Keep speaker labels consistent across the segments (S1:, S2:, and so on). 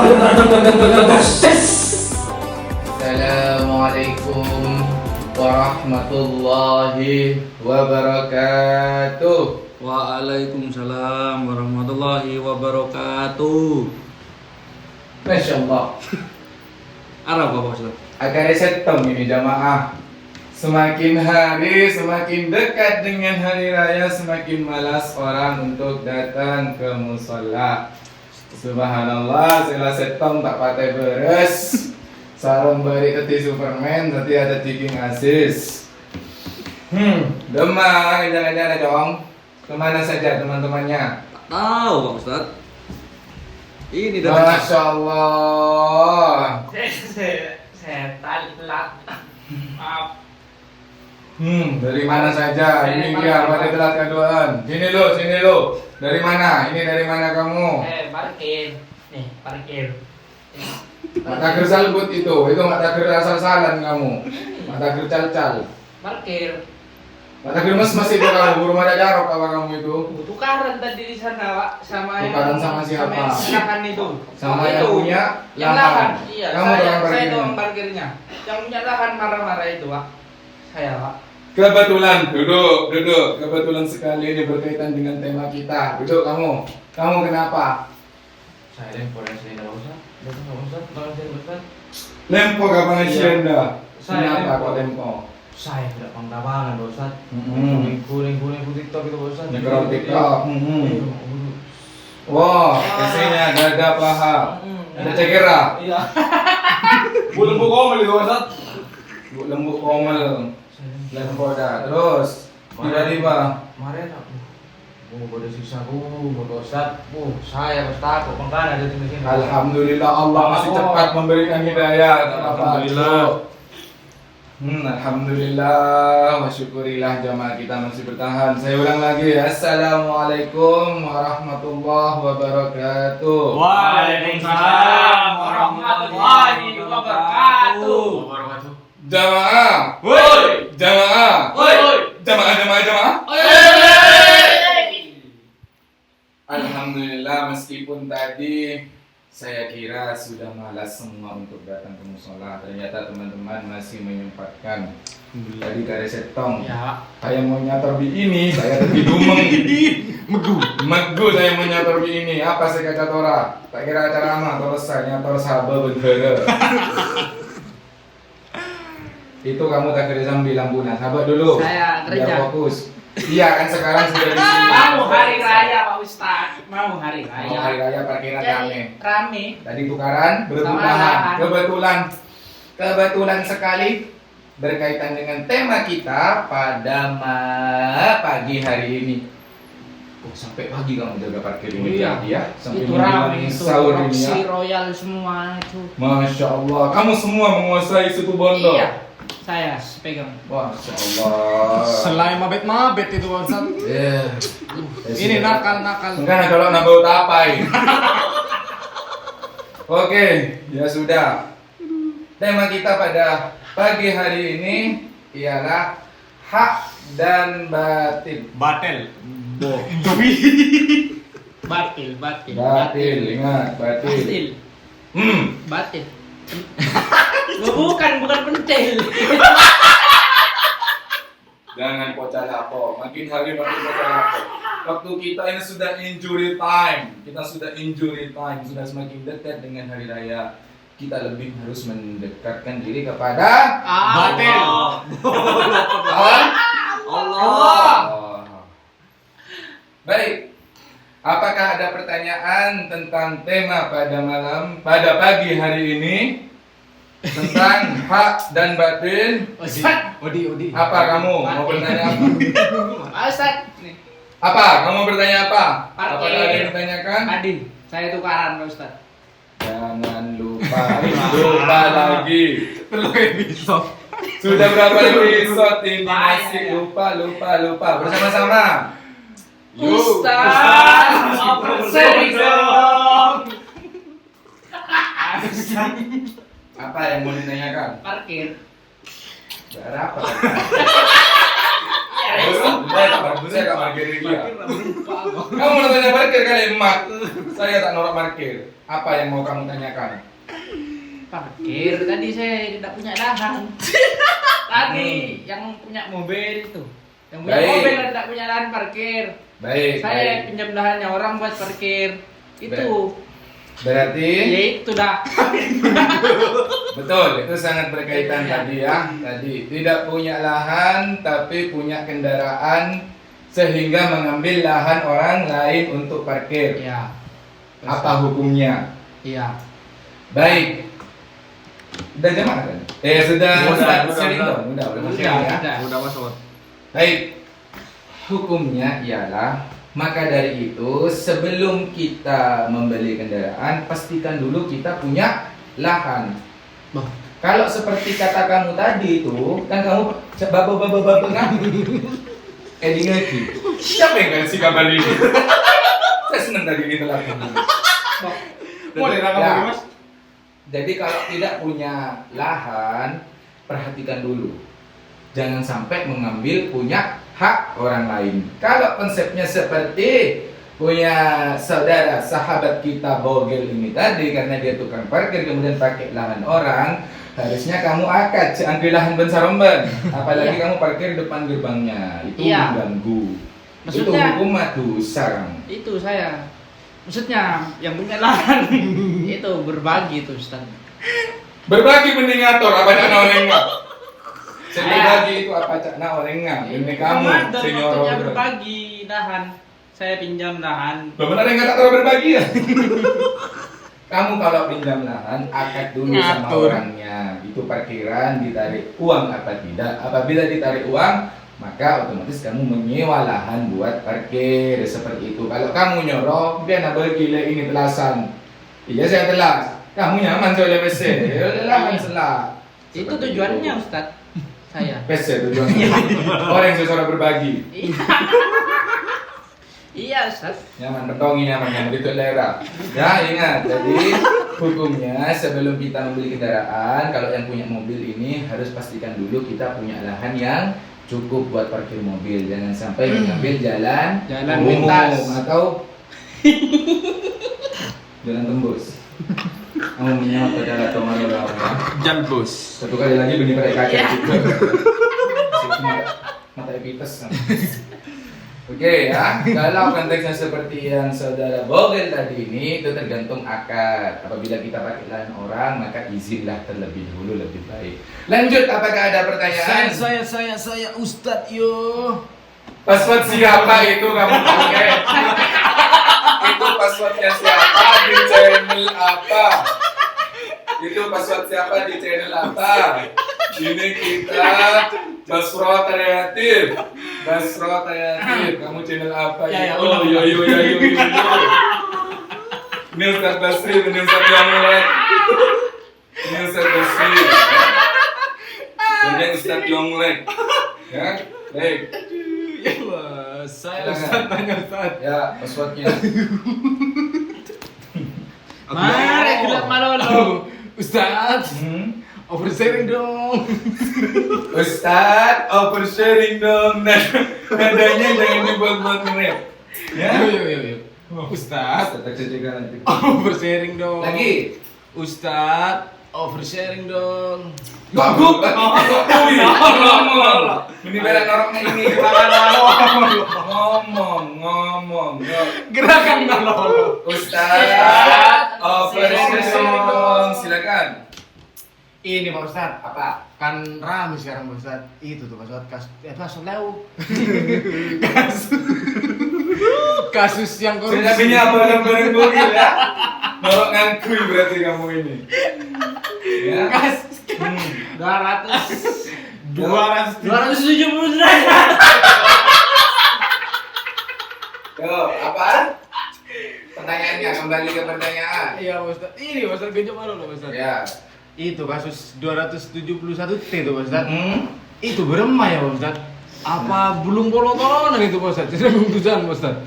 S1: Assalamualaikum warahmatullahi wabarakatuh.
S2: Waalaikumsalam warahmatullahi wabarakatuh.
S1: Masya Allah.
S2: Arab Bapak Ustaz.
S1: Agar setong ini jamaah. Semakin hari semakin dekat dengan hari raya, semakin malas orang untuk datang ke musola. Subhanallah, sila setong tak pakai beres. Sarung beri teti Superman, tadi ada tiking asis. Demang, jangan-jangan dong. Kemana saja teman-temannya?
S2: Tak tahu Pak Ustaz. Ini datang.
S1: Masya Allah.
S3: Setan telat. Maaf.
S1: Dari mana saja? Ini dia pada telat keduaan. Sini lo. Dari mana? Ini dari mana kamu?
S3: Parkir. Nih, parkir.
S1: Mata kersal but itu mata kersal asal-asalan kamu. Mata kersal cal.
S3: Parkir.
S1: Mata kermes masih itu kamu, burung ada jarok apa kamu itu?
S3: Tukaran tadi di sana, Pak, sama yang
S1: Tukaran sama siapa?
S3: Sama yang lahan itu.
S1: Sama
S3: itu.
S1: yang punya
S3: Yang
S1: lahan.
S3: lahan. Iya,
S1: Kamu
S3: saya
S1: tukang parkirnya.
S3: tukang parkirnya. Yang punya lahan marah-marah itu, Pak. Saya, Pak.
S1: Kebetulan, duduk. Kebetulan sekali ini berkaitan dengan tema kita. Duduk kamu. Kamu kenapa?
S3: Saya lempar yang saya enggak usah. Enggak usah, tolong saya Ustaz.
S1: Lempo kapan sienda?
S3: Saya
S1: Kenapa
S3: lempo.
S1: kok lempo?
S3: Saya tidak pangkapangan, Ustaz.
S1: Mm-mm.
S3: Kuning TikTok itu, Ustaz.
S1: Nyekrol TikTok. Wah, isinya dada paha. Ada cekera.
S3: Iya.
S1: Lembu komel itu Ustaz. Lembu komel. Lempo dah. Terus tiba-tiba
S3: Kemarin aku pada siksaku, Ustaz. Saya harus takut makanya ada di sini.
S1: alhamdulillah Allah masih cepat memberikan hidayah. Tak apa-apa.
S2: Alhamdulillah.
S1: Alhamdulillah wa syukurillah jamaah kita masih bertahan. Saya ulang lagi. Assalamualaikum warahmatullahi wabarakatuh.
S3: Waalaikumsalam warahmatullahi wabarakatuh.
S1: Jamaah.
S3: Woi.
S1: Jamaah.
S3: Woi.
S1: Jamaah. Alhamdulillah meskipun tadi saya kira sudah malas semua untuk datang ke musola, ternyata teman-teman masih menyempatkan. Tadi kare setong.
S3: Ya.
S1: Saya mau nyator bi ini, saya lebih dumeng. Megu saya mau nyator bi ini. Apa saya kata tora? Tak kira acara apa? Terus saya nyator sabah bendera. Itu kamu tak kerja sama bilang Buna. Sabar dulu.
S3: Saya kerja.
S1: Biar fokus. Iya kan sekarang sudah di sini.
S3: Mau hari raya, Pak Ustaz. Mau hari raya.
S1: Mau hari raya parkiran rame.
S3: Rame.
S1: Tadi tukaran berebut
S3: Sama
S1: lahan.
S3: lahan.
S1: Kebetulan sekali berkaitan dengan tema kita pada pagi hari ini. Oh, sampai pagi kamu jaga parkir ini
S3: Iya.
S1: ya? Sampai
S3: Itu
S1: menjelang
S3: rame itu.
S1: sahur ini ya.
S3: Roxy Royal semua itu.
S1: Masya Allah, kamu semua menguasai suku Bondo.
S3: Iya. Saya pegang.
S1: Masya Allah.
S2: Selain mabet itu Pak Ustaz.
S1: Yeah.
S2: Ini nakal.
S1: Enggak kalau nambah tapai. Oke, ya sudah. Tema kita pada pagi hari ini ialah hak dan batin.
S2: Batel.
S3: Batil.
S1: Batil, ingat batil.
S3: Batil. Bukan pentil.
S1: Jangan pocah lapo. Makin hari makin pocah lapo. Waktu kita ini sudah injury time. Sudah semakin dekat dengan hari raya. Kita lebih harus mendekatkan diri kepada
S2: Batil.
S1: Allah. Baik. Apakah ada pertanyaan tentang tema pada pagi hari ini tentang hak dan batin?
S3: Ustaz.
S2: Odi.
S1: Apa kamu mau bertanya apa?
S3: Ustaz. Nih.
S1: Apa? Kamu bertanya apa?
S3: Parkir.
S1: Apakah ada yang ditanyakan?
S3: Tadi saya tukaran, Pak Ustaz.
S1: Jangan lupa lagi.
S2: Perlu episode.
S1: Sudah berapa episode ini
S3: Banyak
S1: masih
S3: ya.
S1: lupa bersama-sama.
S3: Ustaz. Sering dong.
S1: Apa yang mau ditanyakan?
S3: Parkir.
S1: Berapa? Saya tak parkir dia. Kamu mau tanya parkir kali emak. Saya tak norak parkir. Apa yang mau kamu tanyakan?
S4: Parkir tadi saya tidak punya lahan. Tadi yang punya mobil itu. Yang punya
S1: Baik.
S4: mobil tidak punya lahan parkir.
S1: Baik.
S4: Saya pinjam lahannya orang buat parkir. Itu.
S1: Berarti
S4: Ya itu dah.
S1: betul, itu sangat berkaitan tadi ya. Tadi tidak punya lahan tapi punya kendaraan sehingga mengambil lahan orang lain untuk parkir.
S4: Iya.
S1: Apa hukumnya?
S4: Iya.
S1: Baik. Udah jamaah kan? Sudah sharing dong. Udah sharing ya.
S4: Udah.
S2: Udah masuk.
S1: Baik. Hukumnya ialah maka dari itu sebelum kita membeli kendaraan pastikan dulu kita punya lahan. Kalau seperti kata kamu tadi itu kan kamu babu kan? Eding lagi. Siapa yang kasih kabar ini? Saya senang tadi ini lahan.
S3: Boleh lah kamu, Mas.
S1: Jadi kalau tidak punya lahan perhatikan dulu. Jangan sampai mengambil punya hak orang lain. Kalau konsepnya seperti punya saudara sahabat kita Bogel ini tadi karena dia tukang parkir kemudian pakai lahan orang, harusnya kamu akad ambil lahan bensaromban. Apalagi kamu parkir depan gerbangnya, itu
S4: Iya.
S1: mengganggu. Itu
S4: Maksudnya
S1: hukum dosa.
S4: itu saya. Maksudnya yang punya lahan itu berbagi itu Ustaz.
S1: Berbagi mending ngatur apa cakna orangnya. Berbagi itu apa cakna orangnya. Ini kamu
S4: Ramadan
S1: senior.
S4: waktunya berbagi lahan. Saya pinjam lahan.
S1: Benar yang kata terlalu berbagi ya. Kamu kalau pinjam lahan akad dulu sama
S4: Ngatur.
S1: orangnya. Itu parkiran ditarik uang apa tidak. Apabila ditarik uang maka otomatis kamu menyewa lahan buat parkir seperti itu. Kalau kamu nyorok, dia nak bergila ini telasan. Iya saya telas. Kamu nyaman soalnya PC. Ya lahan selah.
S4: Itu
S1: Seperti
S4: tujuannya
S1: itu.
S4: Ustaz. Saya.
S1: PC tujuannya. Orang yang sesuara berbagi.
S4: Iya. Iya Ustaz.
S1: Nyaman betongi nyaman itu daerah. Ya ingat, jadi hukumnya sebelum kita membeli kendaraan, kalau yang punya mobil ini harus pastikan dulu kita punya lahan yang cukup buat parkir mobil. Jangan sampai mengambil jalan umum
S4: lintas
S1: atau jalan tembus. Kamu menyawat pada atau malu ya.
S2: Jalbus.
S1: Satu kali lagi bunyi pada kaca
S4: Iya.
S1: juga. Mata epites. Oke ya, kalau konteksnya seperti yang saudara Bogel tadi ini itu tergantung akad. Apabila kita pakai lahan orang maka izinlah terlebih dahulu lebih baik. Lanjut, apakah ada pertanyaan?
S3: Saya Ustadz yo.
S1: Password siapa itu kamu pakai? Itu passwordnya siapa di channel apa? Itu password siapa di channel apa? Ini kita Basro Kreatif. Basro Kreatif. Kamu channel apa?
S4: Ya,
S1: Oh, yo. Ini Ustaz Basri, ini Ustaz Yonglek. Ini Ustaz Basri. Ini Ustaz Yonglek. Ya, baik.
S3: Saya Ustadz tanya Ustadz.
S1: Ya, passwordnya.
S4: Mari gelap malolo.
S3: Ustadz, oversharing dong.
S1: Ustadz, oversharing dong. Nadanya jangan dibuat-buat nge-rap. Ya.
S3: Yuk. Ustadz,
S1: Ustadz juga nanti.
S3: oversharing dong.
S1: Lagi.
S3: Ustadz, oversharing dong.
S1: Ngomong. Ini bela noroknya ini. Ngomong.
S3: Gerakan malolo.
S1: Ustadz, oversharing dong. Silakan.
S3: Ini Pak Ustadz,
S1: Apa?
S3: kan rame sekarang Pak Ustadz. Itu tuh Pak Ustadz, kasus leu. Kasus yang korupsi.
S1: Sudah punya apa yang bareng bogil ya? Norok ngangkuy berarti kamu ini. Ya.
S3: Kasus
S4: 200
S3: 200
S4: 270 derajat.
S1: Yo, apa? Pertanyaannya kembali ke pertanyaan.
S3: Iya Pak Ustadz, ini Pak Ustadz gejok malu loh Pak Ustadz.
S1: Ya.
S3: Itu kasus 271 T tuh Pak Ustadz.
S1: Hmm.
S3: Itu beremah ya Pak Ustadz. Apa belum polotonan itu Pak Ustadz? Sudah keputusan Pak Ustadz.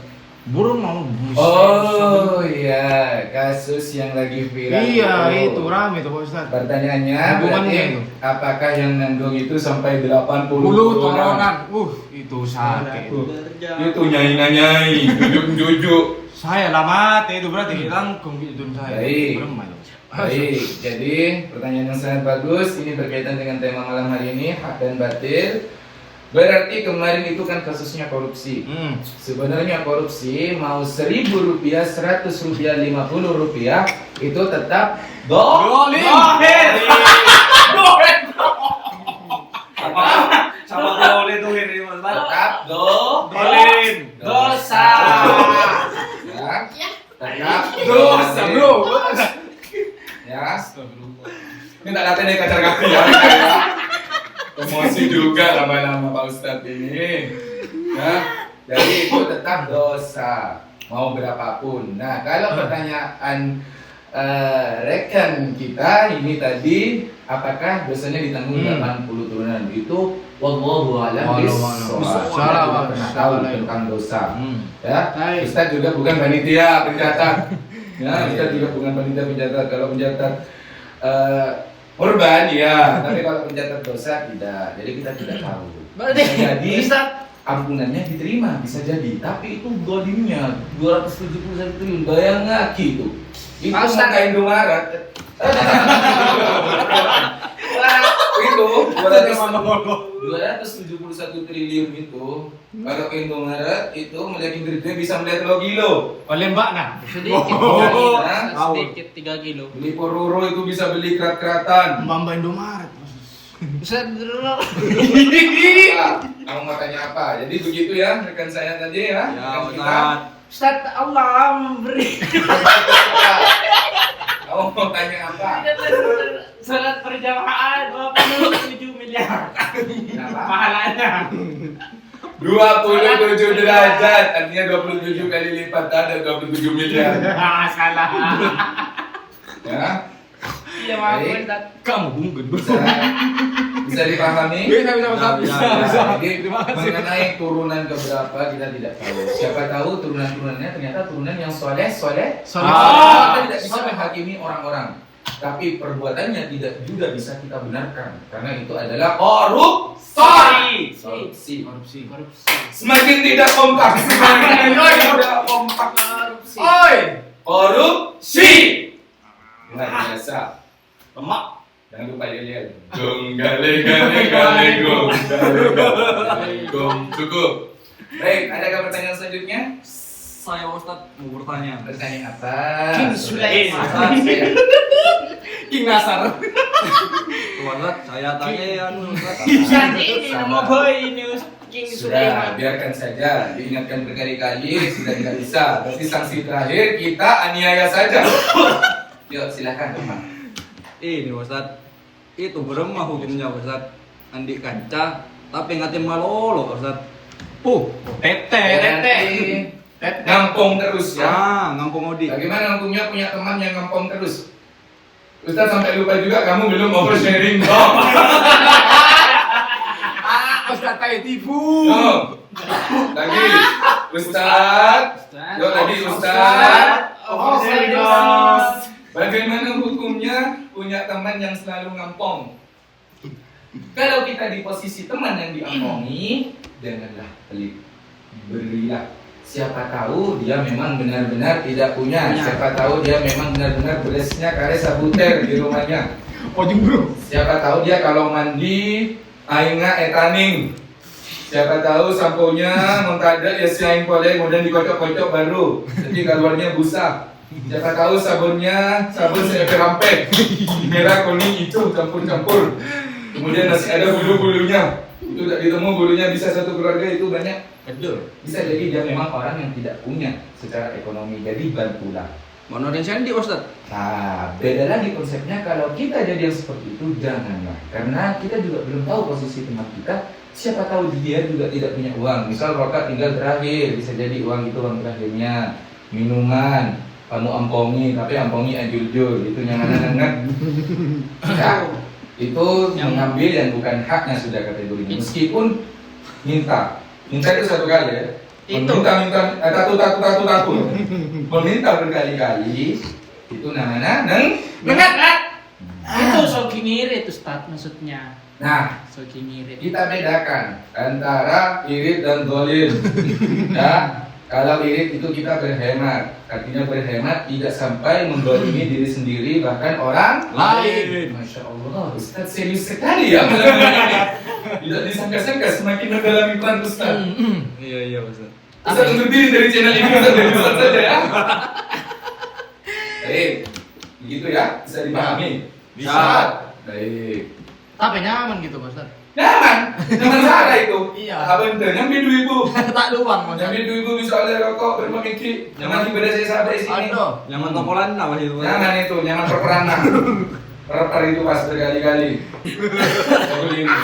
S3: Burung mau
S1: Oh iya, kasus yang lagi viral.
S3: Iya,
S1: itu.
S3: itu rame tuh Pak Ustaz.
S1: Pertanyaannya
S3: Hubungannya
S1: berarti
S3: itu.
S1: apakah yang nanggung itu sampai 80
S3: Toronan. Itu sakit.
S1: Itu nyai-nyai, jujuk-jujuk.
S3: Saya lah mati itu berarti langkung itu saya.
S1: Baik.
S3: Beremai.
S1: Baik, jadi pertanyaan yang sangat bagus. Ini berkaitan dengan tema malam hari ini, hak dan batil. Berarti kemarin itu kan kasusnya korupsi. Sebenarnya korupsi mau 1.000 rupiah, 100 rupiah, 50 rupiah itu tetap
S3: Dolim.
S2: Sama boleh tuh ini Mas.
S1: tetap
S3: Dolim.
S4: Dosa.
S1: ya, tetap
S3: Dosa, bro.
S1: Ya, ini tak kata nih kacar kaki ya. Emosi juga lama-lama Pak Ustadz ini. Nah, jadi itu tetap dosa mau berapapun. Nah, kalau pertanyaan rekan kita ini tadi, apakah dosanya ditanggung 80 turunan? Itu wallahu a'lam bishawab. Saya tidak pernah tahu tentang dosa. Ya, Ustadz juga bukan panitia pencatat. Ya, Ustadz juga bukan panitia pencatat. Kalau pencatat korban ya, tapi kalau pencatat dosa tidak. Jadi kita tidak tahu.
S4: Berarti
S1: Bisa jadi
S4: Ustaz,
S1: ampunannya diterima, bisa jadi. Tapi itu godimnya 271 triliun. Bayang nggak gitu? Itu
S4: Pak Ustaz.
S1: angka Indomaret. Itu 271 triliun itu. Kalau Indomaret itu melihat Indomaret bisa melihat logilo.
S3: Oleh Mbak nah.
S4: sedikit 3 kilo.
S1: Tahu.
S4: Sedikit 3 kilo.
S1: Beli pororo itu bisa beli kerat-keratan.
S3: Mbak Indomaret.
S4: Ustaz,
S1: Ah, kamu mau tanya apa? Jadi begitu ya rekan saya tadi ya.
S2: Ya,
S1: Rekan kita.
S4: Ustaz, Allah memberi
S1: Kamu mau tanya apa?
S4: salat perjamaah 27 miliar.
S1: Kenapa?
S4: Pahalanya.
S1: 27 derajat, artinya 27 kali lipat ada 27 miliar.
S4: Salah.
S1: Ya,
S4: Iya, maaf
S1: Baik.
S4: Ustaz.
S3: Kamu bungkun.
S1: bisa dipahami?
S3: Bisa.
S1: Jadi
S3: Terima kasih.
S1: mengenai turunan keberapa kita tidak tahu. Siapa tahu turunan-turunannya ternyata turunan yang soleh. Kita tidak bisa menghakimi orang-orang. Tapi perbuatannya tidak juga bisa kita benarkan karena itu adalah korupsi.
S3: Korupsi.
S1: Semakin tidak kompak, semakin tidak kompak. Oi, korupsi. Luar biasa.
S3: Lemak.
S1: Jangan lupa yel-yel. Gong gale gale gale gong gale gale gong. Cukup. Baik, adakah pertanyaan selanjutnya?
S2: Saya Ustaz mau bertanya.
S1: Pertanyaan apa?
S4: King Sulaiman.
S3: King Nasar.
S2: Ustaz, saya tanya ya Ustaz.
S4: Ustaz ini nama boy ini King
S1: Sudah,
S4: Sulaiman.
S1: biarkan saja. Diingatkan berkali-kali, sudah tidak bisa. Berarti sanksi terakhir kita aniaya saja. Yuk, silakan teman.
S2: Ini Ustaz. Itu beremah hukumnya Ustaz. Andi kaca tapi ngatin malolo Ustaz.
S1: Berarti ngampung terus ya.
S2: Ngampung Odi.
S1: Bagaimana ngampungnya punya teman yang ngampung terus? Ustaz sampai lupa juga kamu belum oversharing dong.
S3: Ustaz tayo tipu.
S1: No. Lagi Ustaz. Yo tadi Ustaz.
S4: Oversharing,
S1: Bagaimana hukumnya punya teman yang selalu ngampong? Kalau kita di posisi teman yang diampongi, janganlah pelit. Berilah. Siapa tahu dia memang benar-benar tidak punya. Siapa tahu dia memang benar-benar beresnya kare sabuter di rumahnya.
S3: Bro.
S1: Siapa tahu dia kalau mandi aingnya etaning. Siapa tahu samponya mentada ya si aing boleh kemudian dikocok-kocok baru. Jadi keluarnya busa. Siapa tahu sabunnya sabun rampek. Merah, kuning, hijau campur-campur. Kemudian masih ada bulu-bulunya. Itu tidak ditemu bulunya bisa satu keluarga itu banyak.
S3: Betul.
S1: Bisa jadi dia memang orang yang tidak punya secara ekonomi. Jadi bantulah.
S2: Mana ada sendi Ustaz?
S1: Nah, beda lagi konsepnya kalau kita jadi yang seperti itu janganlah. Karena kita juga belum tahu posisi teman kita. Siapa tahu dia juga tidak punya uang. Misal rokat tinggal terakhir, bisa jadi uang itu uang terakhirnya. Minuman, kamu ampongi, tapi ampongi ajul-jul, itu nyangan-nyangan. Ya, itu mengambil yang bukan haknya sudah kategorinya. Meskipun minta itu satu kali ya. Meminta meminta berkali-kali itu namanya
S4: Mengat. Itu sogi ngirit Ustaz maksudnya.
S1: Nah,
S4: Sogi ngirit.
S1: kita bedakan antara irit dan dolim. Ya, kalau irit itu kita berhemat, artinya berhemat tidak sampai mendolimi diri sendiri bahkan orang
S2: Lain.
S1: Masya Allah, Ustaz serius sekali ya. Tidak disangka-sangka semakin mendalami peran Ustaz.
S2: Iya Ustaz.
S1: Ustaz undur diri dari channel ini Ustaz, dari Ustaz saja ya. Baik, begitu ya, bisa dipahami.
S2: Bisa.
S1: Baik.
S4: Tapi nyaman gitu Ustaz.
S1: Nyaman sana itu.
S4: Iya.
S1: Apa bener? Nyambi ibu.
S4: Tak luang Ustaz.
S1: Nyambi ibu bisa oleh rokok bermimiki. Nyaman ibadah saya sampai sini.
S4: Aduh.
S2: Nyaman tokolan apa itu?
S1: Nyaman itu, nyaman perperanan. Perper itu pas berkali-kali. Seperti ini.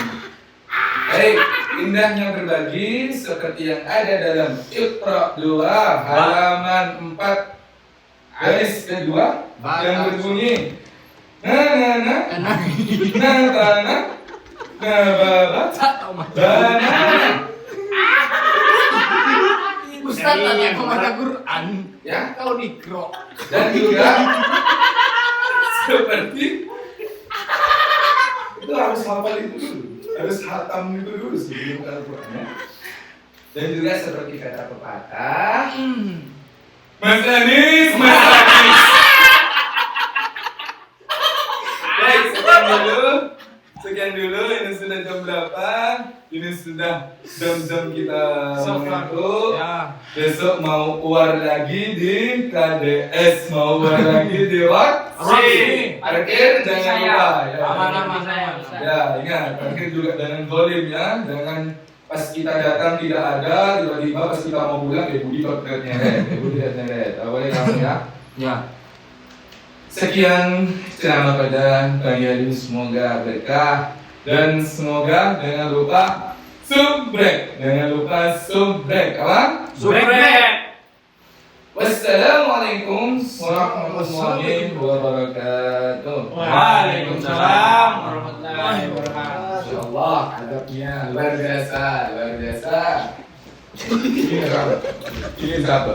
S1: Baik, indahnya berbagi seperti yang ada dalam Iqra 2 halaman 4 garis kedua yang berbunyi
S4: Ustaz tanya pembaca Quran.
S1: Ya,
S4: Kau dikro.
S1: dan juga seperti itu harus hafal itu dulu, harus hatam itu dulu sebelum Al-Quran ya. Dan juga seperti kata pepatah, Mas Anis. Baik, sekian dulu. Ini sudah jam berapa? Ini sudah jam-jam kita mengantuk.
S4: Ya.
S1: Besok mau keluar lagi di KDS, mau keluar lagi di
S4: Roxy.
S1: Parkir jangan lupa ya.
S4: Nama saya.
S1: Ya, ingat, parkir juga jangan zolim ya. Jangan pas kita datang tidak ada, tiba-tiba pas kita mau pulang ya Budi kok nyeret, Budi nyeret. Boleh kamu ya?
S2: Ya.
S1: Sekian ceramah pada pagi hari ini, semoga berkah dan semoga jangan lupa subrek, apa?
S2: Subrek.
S1: Wassalamualaikum warahmatullahi wabarakatuh.
S4: Waalaikumsalam warahmatullahi wabarakatuh.
S1: Masya Allah, adabnya luar biasa. Ini siapa?